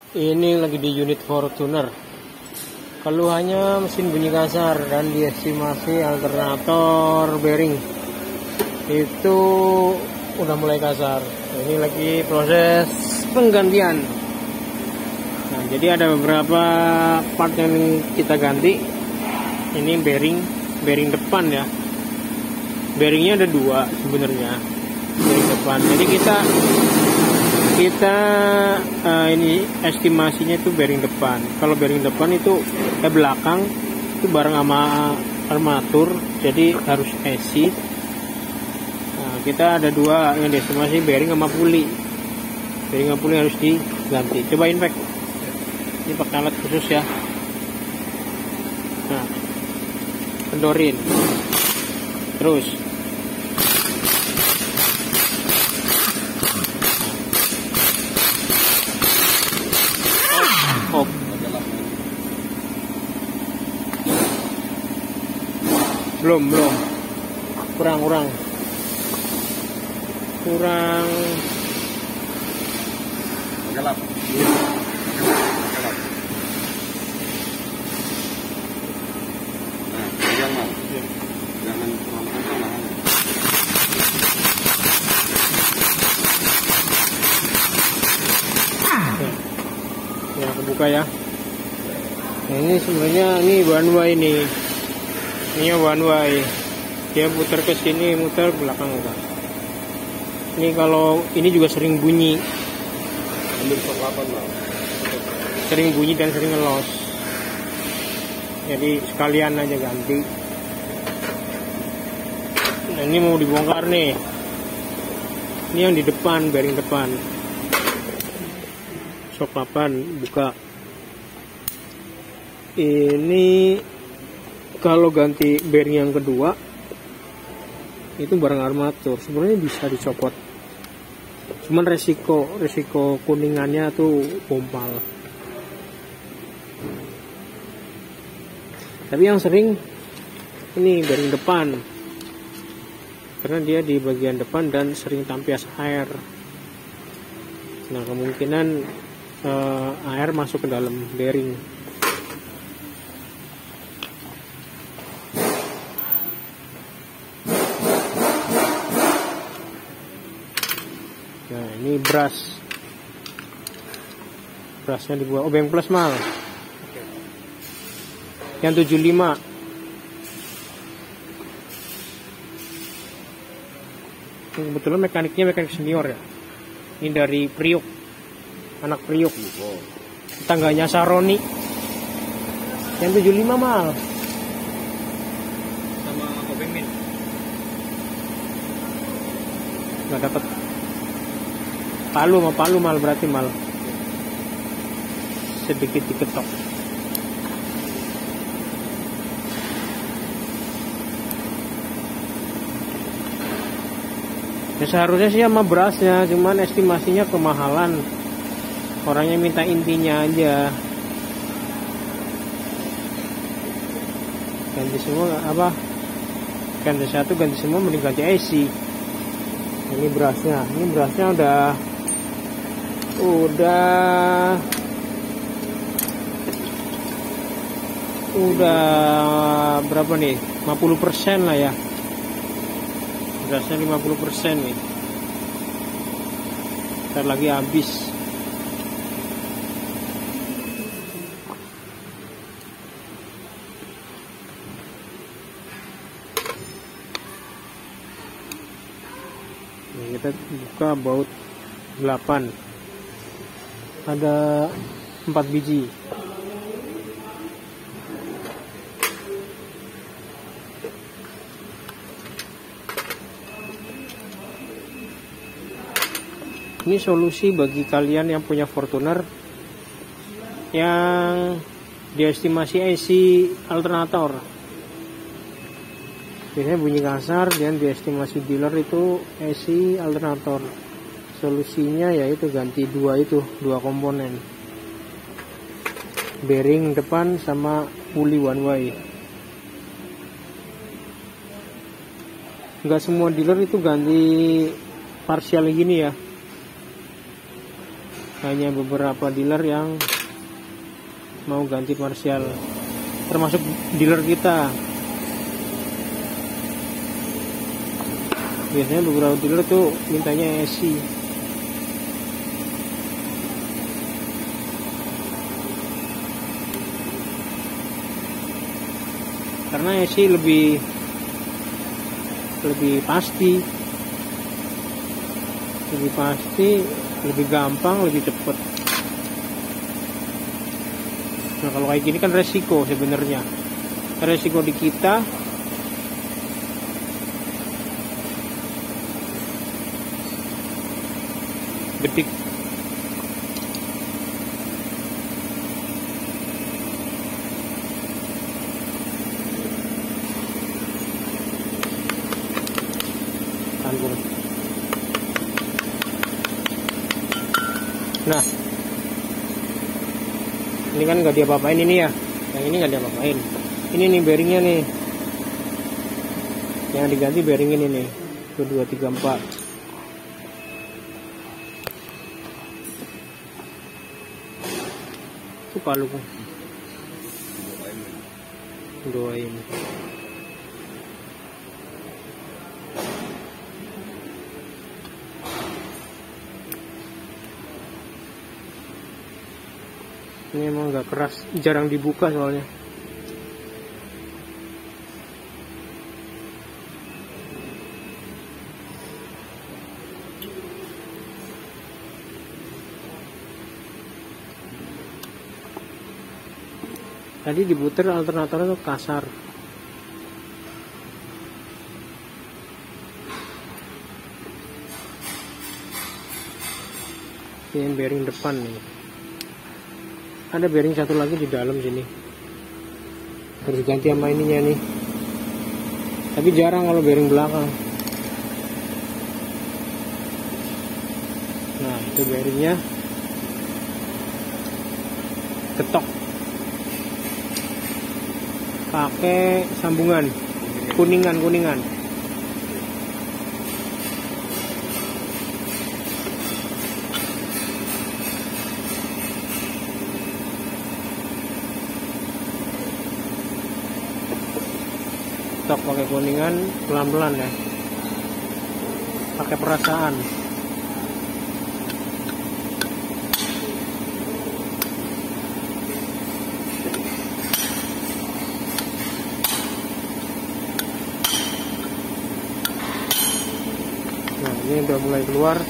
Ini lagi di unit Fortuner. Keluhannya mesin bunyi kasar dan diestimasi alternator bearing itu udah mulai kasar. Ini lagi proses penggantian. Nah, jadi ada beberapa part yang kita ganti. Ini bearing depan ya. Bearingnya ada dua sebenarnya, bearing depan. Jadi kita ini estimasinya itu bearing depan. Kalau bearing depan itu belakang itu bareng sama armatur, jadi harus AC. Nah, kita ada dua yang diestimasi, bearing sama puli. Bearing sama puli harus diganti. Cobain pack. Ini pakai alat khusus ya. Nah, kendorin. Terus belum kurang gelap. Nah, jangan terlalu kencang lah. ya, kebuka ya. Nah, ini sebenarnya ini one way nih. Ini one way, dia putar ke sini, muter belakang enggak. Ini kalau ini juga sering bunyi, sering bunyi dan sering ngelos. Jadi sekalian aja ganti. Nah, ini mau dibongkar nih. Ini yang di depan, bearing depan. Sok 8 buka. Ini kalau ganti bearing yang kedua itu bareng armatur sebenarnya bisa dicopot, cuman resiko kuningannya tuh pompal. Tapi yang sering ini bearing depan karena dia di bagian depan dan sering tampias air. Nah, kemungkinan air masuk ke dalam bearing. Nah, ini brusnya dibuat obeng plus mal yang 75. Kebetulan mekanik senior ya, ini dari Priuk, anak Priuk, tetangganya Saroni, yang 75 mal Sama obeng min nggak dapat palu mal, berarti mal sedikit diketok. Ya seharusnya sih sama berasnya, cuman estimasinya kemahalan. Orangnya minta intinya aja. Ganti semua apa? Ganti satu, ganti semua, mending ganti AC. Ini berasnya udah berapa nih? 50% lah ya. Berasnya 50% nih. Ntar lagi habis. Nah, kita buka baut 8. Ada 4 biji. Ini solusi bagi kalian yang punya Fortuner yang diestimasi AC alternator. Biasanya bunyi kasar dan diestimasi dealer itu AC alternator. Solusinya yaitu ganti dua komponen, bearing depan sama puli one way. Nggak semua dealer itu ganti parsial gini ya. hanya beberapa dealer yang mau ganti parsial, termasuk dealer kita. Biasanya beberapa dealer tuh mintanya ESI. Karena ESI lebih pasti, lebih gampang, lebih cepat. Nah kalau kayak gini kan resiko sebenarnya. Resiko di kita. Gedik. Tanggung. Nah, ini kan nggak diapa-apain ini ya. Yang ini nggak diapa-apain. Ini nih bearingnya nih. Yang diganti bearing ini nih. 1, 2, 3, 4. Itu palu. Doain. Ini emang nggak keras, jarang dibuka soalnya. Tadi diputer alternatornya tuh kasar. Ini bearing depan nih. Ada bearing satu lagi di dalam sini. Harus ganti sama ininya nih. Tapi jarang kalau bearing belakang. Nah, itu bearingnya. Ketok. Pakai sambungan kuningan. Ketok pakai kuningan, pelan-pelan ya. Pakai perasaan. Nah, ini udah mulai keluar.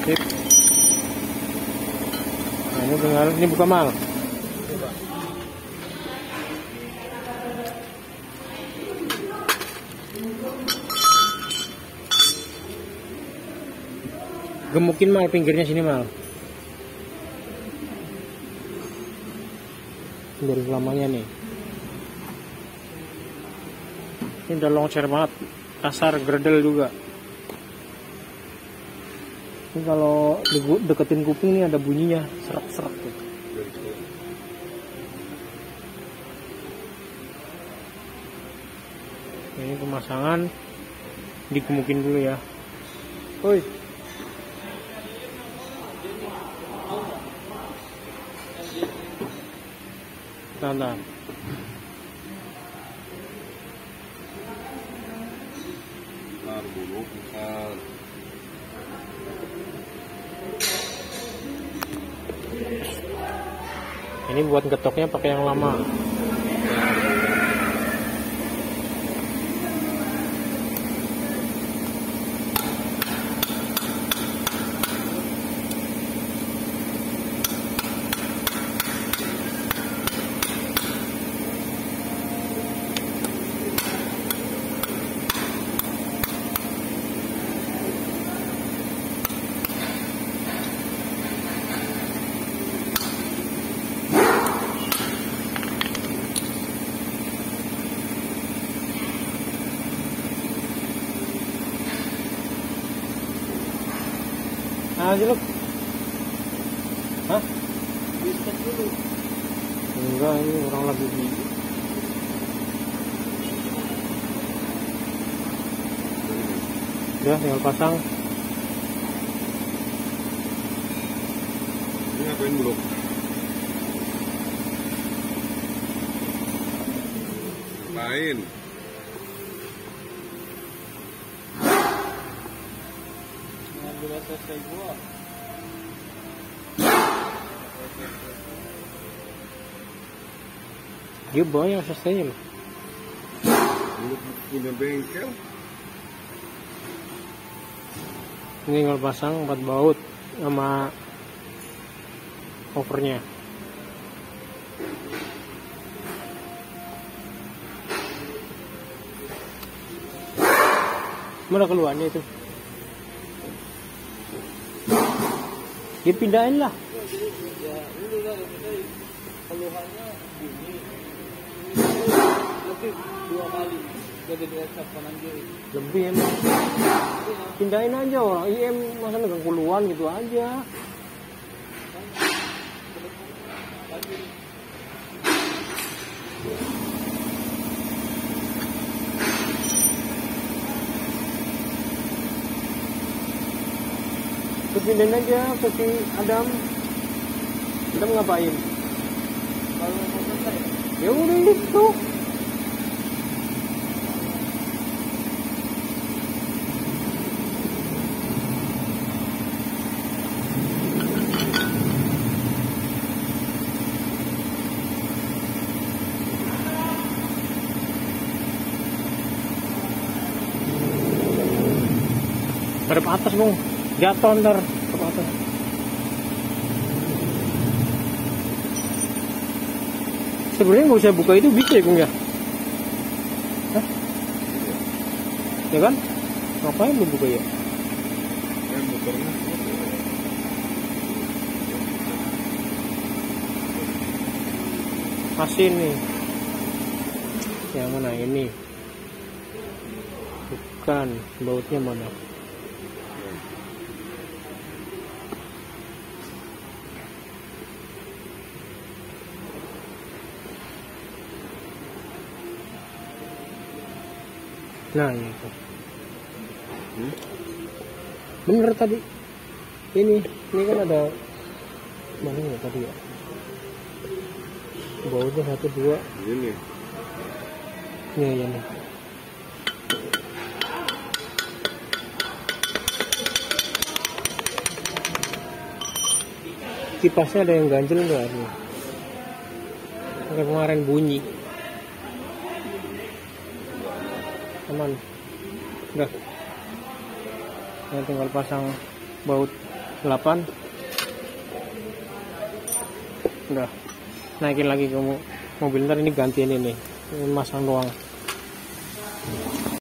Sip. Nah, ini tinggal, ini buka mal. Gemukin mal pinggirnya sini mal. Dari lamanya nih. Ini udah longshare banget, kasar, gredel juga. Ini kalau deketin kuping nih ada bunyinya, serak-serak tuh. Ini pemasangan, digemukin dulu ya. Woi. Tahan. Ini buat getoknya pakai yang lama. Nah, aja lu. Hah? Enggak, ini orang lagi di Udah tinggal pasang. Ini ngapain belum? Ngapain? Ngambil selesai gua. Dia banyak selesai loh. Belum punya bengkel. Ini tinggal pasang 4 baut sama covernya. Mana keluarnya itu? Dia pindahin lah. Ya udah lah, keluhannya gini lebih 2 kali jadi direkap kanan kiri Lebih emang. Pindahin aja orang IM, masa megang keluhan gitu aja. Terus pindahin aja ke si Adam. Adam ngapain? kalau mau selesai Ya udah itu. Hadap atas bung, jatuh ntar ke atas. Sebenarnya nggak usah buka itu bisa ya bung ya? Hah? Ya kan? Ngapain lu buka ya? Motornya. Asin nih. Yang mana ini? Bukan, bautnya mana? Nah itu. Bener tadi. Ini kan ada mana ya tadi ya? Bautnya 1, 2. Ini. Iya nih. Kipasnya ada yang ganjel nggak nih? Kayak kemarin bunyi. Aman. Udah. Nah, tinggal pasang baut 8. Udah. Naikin lagi ke mobil, ntar ini gantiin ini. Masang doang.